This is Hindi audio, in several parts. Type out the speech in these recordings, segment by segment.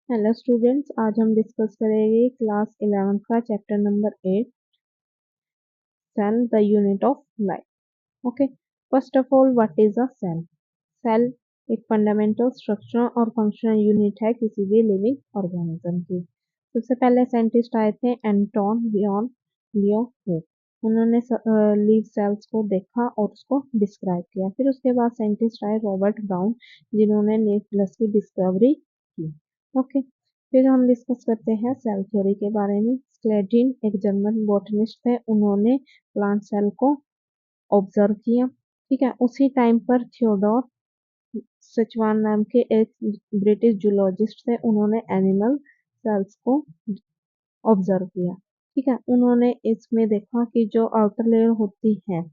हेलो स्टूडेंट्स, आज हम डिस्कस करेंगे क्लास 11 का chapter number 8 cell the unit of life. Okay, first of all what is a cell? Cell एक फंडामेंटल स्ट्रक्चर और फंक्शनल यूनिट है किसी भी लिविंग ऑर्गेनिज्म की। सबसे पहले साइंटिस्ट आए थे एंटोन वियन लियो हू। उन्होंने लीव सेल्स को देखा और उसको डिस्क्राइब किया। फिर उसके बाद साइंटिस्ट आए रॉबर्ट ब्राउन, जिन्होंने न्यूक्लियस की डिस्कवरी की। ओके, फिर हम डिस्कस करते हैं सेल थ्योरी के बारे में। स्क्लेडिन एक जर्मन बॉटनिस्ट थे, उन्होंने प्लांट सेल को ऑब्जर्व किया। ठीक है, उसी टाइम पर थियोडोर सचवान नाम के एक ब्रिटिश जूलॉजिस्ट थे, उन्होंने एनिमल सेल्स को ऑब्जर्व किया। ठीक है, उन्होंने इसमें देखा कि जो आउटर लेयर होती है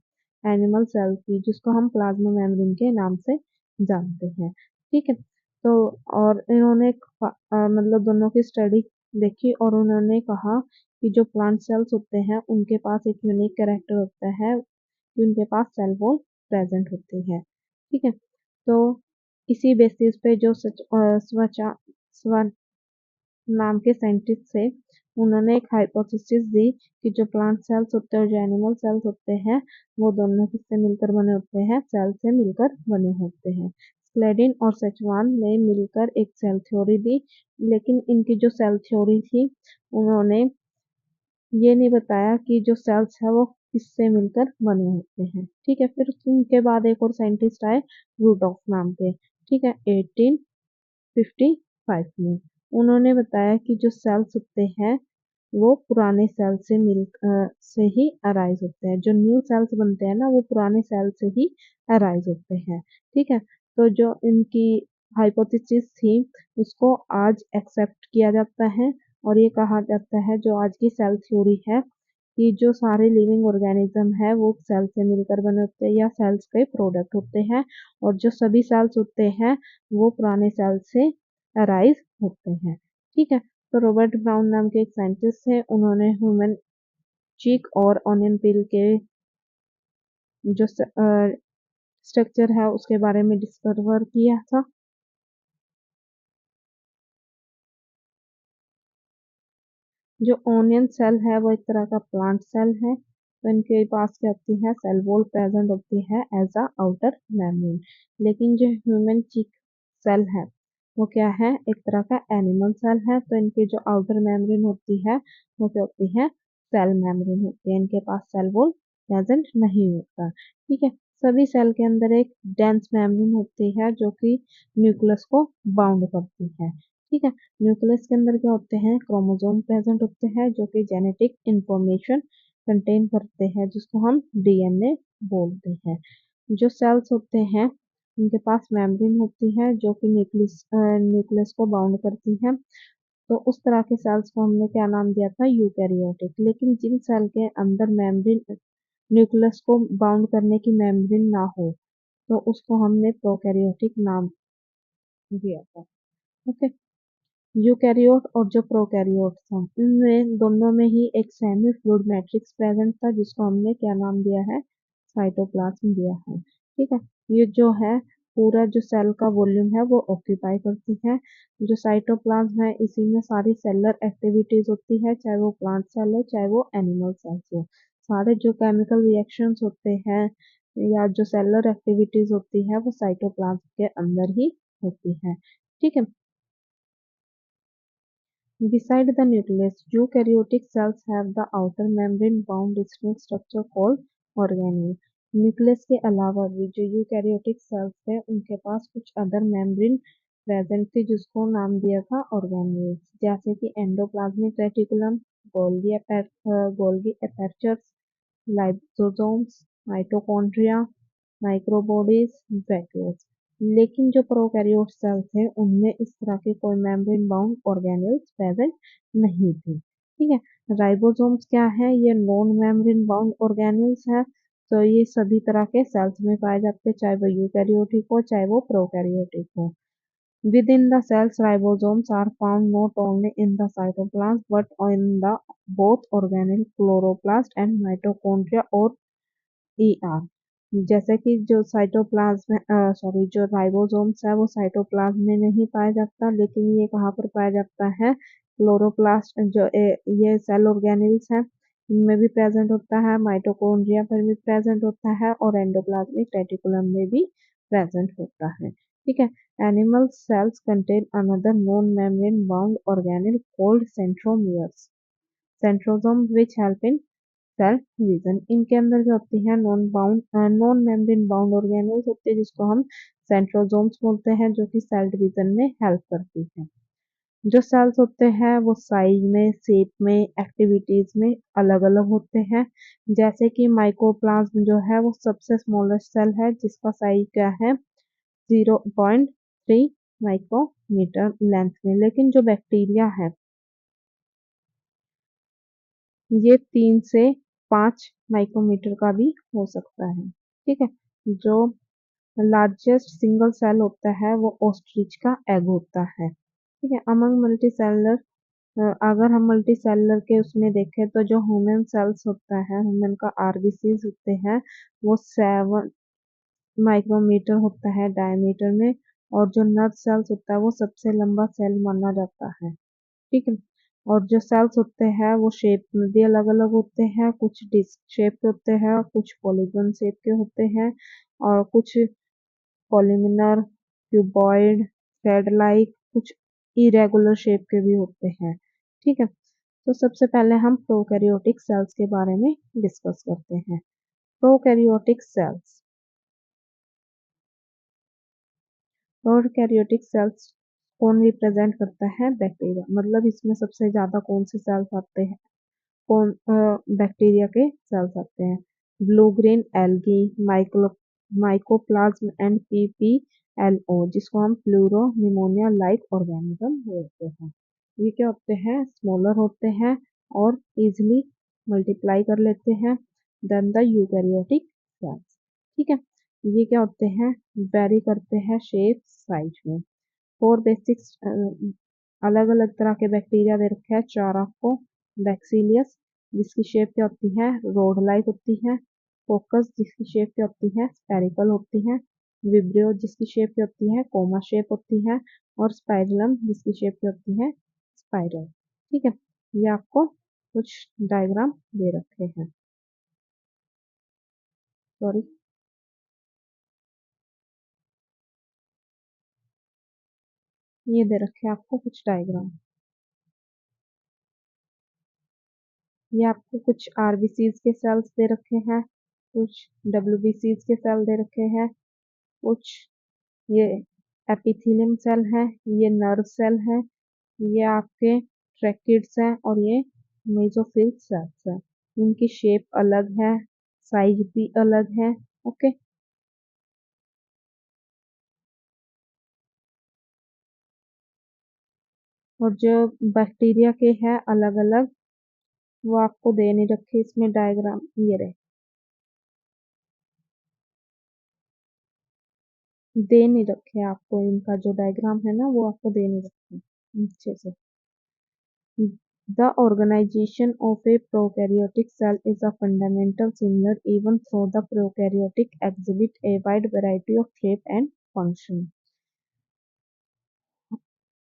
एनिमल सेल की, जिसको हम प्लाज्मा मेम्ब्रेन के नाम से जानते हैं। ठीक है, तो और इन्होंने मतलब दोनों की स्टडी देखी और उन्होंने कहा कि जो प्लांट सेल्स होते हैं उनके पास एक यूनिक कैरेक्टर होता है कि उनके पास सेल वॉल प्रेजेंट होती है। ठीक है, तो इसी बेसिस पे जो स्वचा स्व नाम के साइंटिस्ट थे, उन्होंने एक हाइपोथेसिस दी कि जो प्लांट सेल्स होते हैं और जो एनिमल सेल्स होते हैं वो दोनों किससे मिलकर बने होते हैं? सेल से मिलकर बने होते हैं। स्क्लेडिन और सचवान ने मिलकर एक सेल थ्योरी दी, लेकिन इनकी जो सेल थ्योरी थी, उन्होंने ये नहीं बताया कि जो सेल्स है वो किससे मिलकर बने होते हैं। ठीक है, फिर उनके बाद एक और साइंटिस्ट आए रूडॉल्फ नाम के। ठीक है, 1855 में उन्होंने बताया कि जो सेल्स होते हैं वो पुराने सेल से से ही अराइज होते हैं। जो न्यू सेल्स बनते हैं ना, वो पुराने सेल से ही अराइज होते हैं। ठीक है, तो जो इनकी हाइपोथेसिस थी, इसको आज एक्सेप्ट किया जाता है और ये कहा जाता है, जो आज की सेल थ्योरी है, कि जो सारे लिविंग ऑर्गेनिज्म है वो सेल से मिलकर बने होते हैं या सेल्स के प्रोडक्ट होते हैं, और जो सभी सेल्स होते हैं वो पुराने सेल से अराइज होते हैं। ठीक है, तो रॉबर्ट ब्राउन नाम के एक साइंटिस्ट थे, उन्होंने ह्यूमन चीक और ऑनियन पिल के जो स्ट्रक्चर है उसके बारे में डिस्कवर किया था। जो ऑनियन सेल है वो एक तरह का प्लांट सेल है, तो इनके पास क्या होती है? सेल वॉल प्रेजेंट होती है एज अ आउटर मेम्ब्रेन। लेकिन जो ह्यूमन चीक सेल है वो क्या है? एक तरह का एनिमल सेल है, तो इनकी जो आउटर मेम्ब्रेन होती है वो क्या होती है? सेल मेम्ब्रेन होती है, इनके पास सेल वॉल प्रेजेंट नहीं होता। ठीक है, सभी सेल के अंदर एक डेंस मेम्ब्रेन होती है जो कि न्यूक्लियस को बाउंड करती है। ठीक है, न्यूक्लियस के अंदर क्या होते हैं? क्रोमोसोम प्रेजेंट होते हैं जो कि जेनेटिक इंफॉर्मेशन कंटेन करते हैं, जिसको हम डीएनए बोलते हैं। जो सेल्स होते हैं उनके पास मेम्ब्रेन होती है जो कि न्यूक्लियस को बाउंड करती है। तो उस तरह के सेल्स को हमने क्या नाम दिया था? यूकैरियोटिक। लेकिन जिन सेल के अंदर मेम्ब्रेन न्यूक्लियस को बाउंड करने की मेम्ब्रेन ना हो, तो उसको हमने प्रोकैरियोटिक नाम दिया था। ओके, यूकैरियोट और जो प्रोकैरियोट था, इनमें दोनों में ही एक सेमी फ्लूइड मैट्रिक्स प्रेजेंट था, जिसको हमने क्या नाम दिया है? साइटोप्लाज्म दिया है। ठीक है, ये जो है पूरा जो सेल का वॉल्यूम है वो ऑक्यूपाई करती है। जो साइटोप्लाज्म है इसी में सारी सेलर एक्टिविटीज होती है, चाहे वो प्लांट सेल हो चाहे वो एनिमल सेल्स हो। सारे जो केमिकल रिएक्शंस होते हैं या जो सेलर एक्टिविटीज होती है वो साइटोप्लाज्म के अंदर ही होती है। ठीक है, beside the nucleus, eukaryotic cells have the outer membrane-bound distinct structure called organelle. Nucleus के अलावा भी जो यूकैरियोटिक सेल्स थे उनके पास कुछ अदर मेम्ब्रेन प्रेजेंट थी, जिसको नाम दिया था ऑर्गेनेल्स, जैसे कि endoplasmic reticulum, Golgi apparatus, lysosomes, mitochondria, microbodies, vacuoles. लेकिन जो प्रोकैरियोट सेल्स थे उनमें इस तरह के कोई मेम्ब्रेन बाउंड ऑर्गेनेल्स प्रेजेंट नहीं थे। ठीक है, राइबोसोम्स क्या है? ये नॉन मेम्ब्रेन बाउंड ऑर्गेनेल्स है, तो ये सभी तरह के सेल्स में पाए जाते हैं, चाहे वो यूकैरियोटिक हो चाहे वो प्रोकैरियोटिक हो। Within the cells, ribosomes are found not only in the cytoplasm but in the both organelle, chloroplast and mitochondria or ER. जैसे कि जो साइटोप्लाज्म जो राइबोसोम्स है वो साइटोप्लाज्म में नहीं पाया जाता, लेकिन ये कहाँ पर पाया जाता है, क्लोरोप्लास्ट ये सेल ऑर्गेनेल्स हैं इनमें भी प्रेजेंट होता है, माइटोकॉन्ड्रिया पर भी प्रेजेंट होता है और एंडोप्लाज्मिक रेटिकुलम में भी प्रेजेंट होता है। ठीक है। Animal cells contain another non membrane bound organelle called centromeres, centrosome which help in cell division. इनके अंदर क्या होती है, नॉन मेम्ब्रेन बाउंड ऑर्गेनेल्स होते हैं जिसको हम सेंट्रोसोम्स बोलते हैं, जो कि सेल डिवीजन में हेल्प करती है। जो सेल्स होते हैं वो साइज में, शेप में, एक्टिविटीज में अलग अलग होते हैं। जैसे कि माइकोप्लाज्म जो है वो सबसे स्मॉलेस्ट सेल है जिसका साइज क्या है, 0.3 माइक्रोमीटर लेंथ में, लेकिन जो बैक्टीरिया है ये 3 से 5 माइक्रोमीटर का भी हो सकता है। ठीक है। जो लार्जेस्ट सिंगल सेल होता है वो ऑस्ट्रिच का एग होता है। ठीक है। अमंग मल्टी सेलर, अगर हम मल्टी सेलर के उसमें देखें तो जो ह्यूमन सेल्स होता है, ह्यूमन का आरबीसीज होते हैं वो 7 माइक्रोमीटर होता है डायमीटर में, और जो नर्व सेल्स होता है वो सबसे लंबा सेल माना जाता है। ठीक है। और जो सेल्स होते हैं वो शेप में भी अलग अलग होते हैं, कुछ डिस्क शेप के होते हैं, कुछ पॉलीगन शेप के होते हैं, और कुछ कॉलमनार, क्यूबॉइड, थ्रेड लाइक, कुछ इरेगुलर शेप के भी होते हैं। ठीक है। तो सबसे पहले हम प्रोकैरियोटिक सेल्स के बारे में डिस्कस करते हैं। प्रोकैरियोटिक सेल्स, प्रोकैरियोटिक सेल्स कौन रिप्रेजेंट करता है, बैक्टीरिया, मतलब इसमें सबसे ज्यादा कौन से सेल्स आते हैं, कौन बैक्टीरिया के सेल्स आते हैं, blue green algae, mycoplasma and PPLO, जिसको हम प्लूरो निमोनिया लाइक ऑर्गेनिज्म बोलते हैं। ये क्या होते हैं, स्मॉलर होते हैं और इजिली मल्टीप्लाई कर लेते हैं देन द यूकैरियोटिक सेल्स। ठीक है। ये क्या होते हैं, वेरी करते हैं शेप साइज में। फोर बेसिक्स, अलग अलग तरह के बैक्टीरिया दे रखे हैं चार आपको। बैक्सीलियस जिसकी शेप क्या होती है, रोड लाइक होती है। फोकस जिसकी शेप क्या होती है, स्पेरिकल होती है। विब्रियो जिसकी शेप क्या होती है, कोमा शेप होती है। और स्पाइरलम जिसकी शेप क्या होती है, स्पाइरल। ठीक है। ये आपको कुछ डायग्राम दे रखे हैं, सॉरी, ये दे रखे हैं आपको कुछ डायग्राम। ये आपको कुछ आरबीसीज के सेल्स दे रखे हैं, कुछ डब्ल्यूबीसीज के सेल दे रखे हैं, कुछ ये एपिथेलियम सेल है, ये नर्व सेल है, ये आपके ट्रैकिड्स हैं, और ये मेसोफिल सेल्स हैं। इनकी शेप अलग है, साइज भी अलग है। ओके। और जो बैक्टीरिया के हैं अलग अलग, वो आपको दे नहीं रखे इसमें डायग्राम, ये रहे, दे नहीं रखे आपको, इनका जो डायग्राम है ना वो आपको दे नहीं रखे अच्छे से। The organization of a prokaryotic cell is a fundamental similar even though the prokaryotic exhibit a wide variety of shape and function.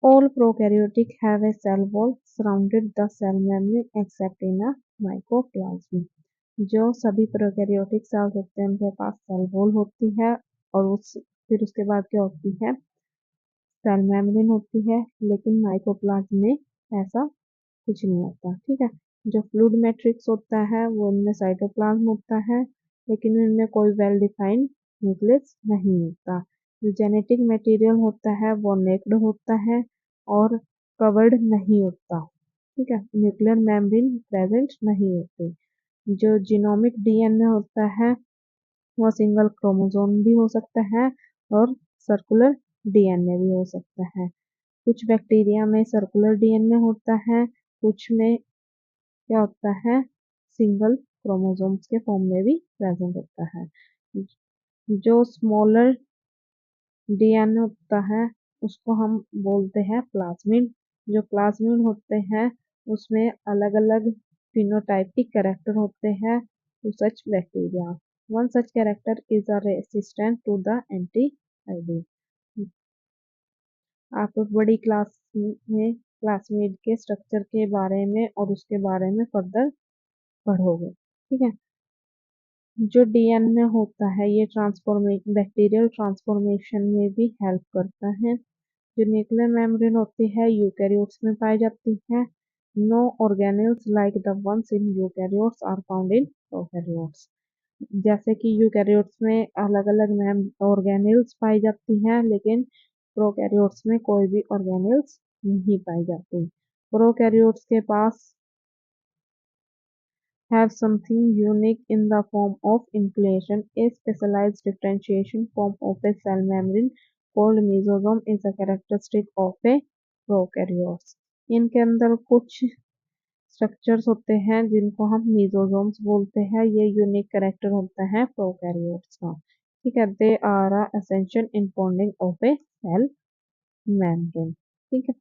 All prokaryotic have a cell wall surrounded the cell membrane except in a mycoplasm. जो सभी प्रोकैरियोटिक सेल्स होते हैं उनके पास सेल वॉल होती है, और फिर उसके बाद क्या होती है, सेल मेम्ब्रेन होती है, लेकिन माइकोप्लाज्म में ऐसा कुछ नहीं होता। ठीक है। जो फ्लूइड मैट्रिक्स होता है वो इनमें साइटोप्लाज्म होता है, लेकिन इनमें कोई वेल डिफाइंड न्यूक्लियस नहीं होता। जो जेनेटिक मटेरियल होता है वो नेक्ड होता है और कवर्ड नहीं होता। ठीक है। न्यूक्लियर मेम्ब्रेन प्रेजेंट नहीं होती। जो जीनोमिक डीएनए होता है वो सिंगल क्रोमोसोम भी हो सकता है और सर्कुलर डीएनए भी हो सकता है। कुछ बैक्टीरिया में सर्कुलर डीएनए होता है, कुछ में क्या होता है, सिंगल क्रोमोसोम्स के फॉर्म में भी प्रेजेंट होता है। जो स्मॉलर डीएनए होता है उसको हम बोलते हैं प्लाज्मिड। जो प्लाज्मिड होते हैं उसमें अलग अलग फिनोटाइपिक कैरेक्टर होते हैं to such bacteria. One such character is a resistant to the anti-ID. आप बड़ी क्लास में क्लासमेट के स्ट्रक्चर के बारे में और उसके बारे में फर्दर पढ़ोगे। ठीक है, जो डीएनए में होता है ये ट्रांसफॉर्मेशन बैक्टीरियल ट्रांसफॉर्मेशन में भी हेल्प करता है। जो न्यूक्लियर मेम्ब्रेन होती है यूकैरियोट्स में पाई जाती है। No organelles like the ones in eukaryotes are found in prokaryotes. जैसे कि यूकैरियोट्स में अलग अलग ऑर्गेनेल्स पाई जाती हैं, लेकिन प्रोकैरियोट्स में कोई भी ऑर्गेनेल्स नहीं पाई जाती। प्रोकैरियोट्स के पास have something unique in the form of inclusion. A specialized differentiation form of a cell membrane called mesosome is a characteristic of a prokaryotes. इनके अंदर कुछ स्ट्रक्चर्स होते हैं जिनको हम मेसोसोम्स बोलते हैं। ये यूनिक कैरेक्टर होता है प्रोकैरियोट्स का। ठीक है, they are a essential in bonding of a cell membrane. ठीक है।